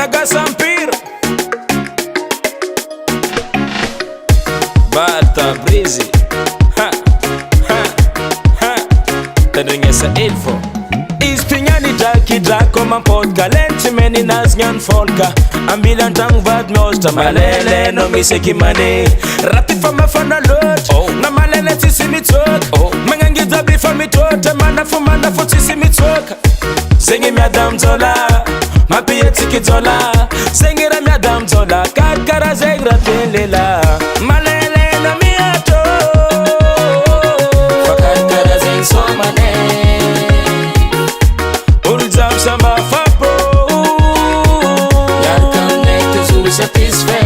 Malagasy Empire. Bata Breezy. Ha, ha, ha. Tadringesa Ilfo. Ispignani Jackie Draco man podka. Lenti meni nazgnan folka. Ambilan tang vad mosta malele no miseki mane. Rati fama fana lot. Na malele tisi mitok. Mangangi dabi fami tota. Mana fumana futisi mitok. Zengi miadam zola. Mapiye tiki zola. Zengira miadam zola. Kakara zengra telela. Malele no miato. Fakakara zeng somane. Ulzam samba fapo. Yar connect to satisfy.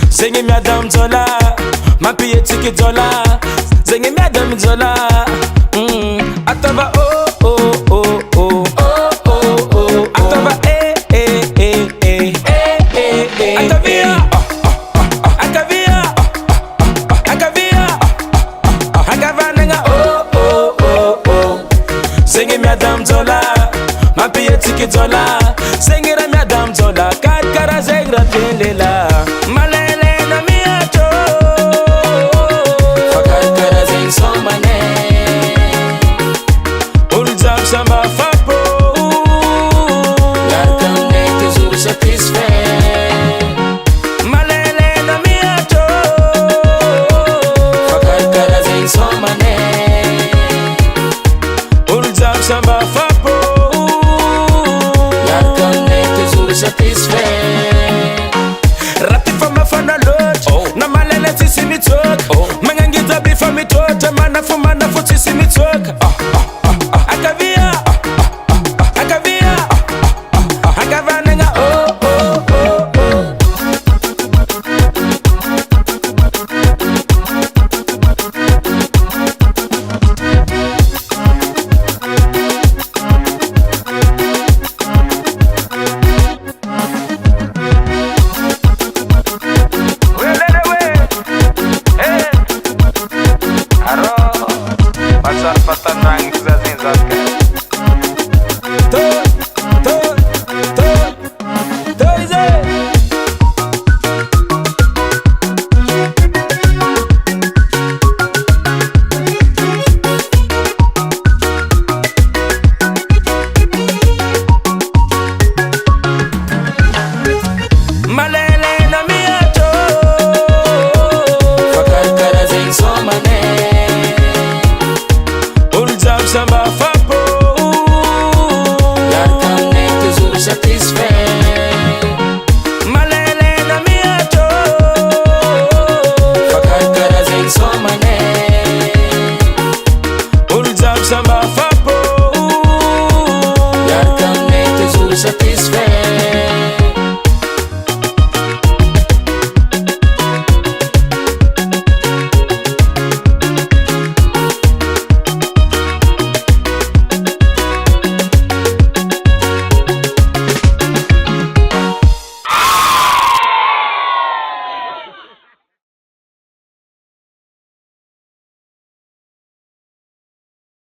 Zengi miadam zola. Mapiye tiki zola. Zengi miadam zola. Atava oh oh oh oh. Atava Akavia Akavia Akavia Akavananga oh. Zengi miadam zola. Mapiye tiki zola.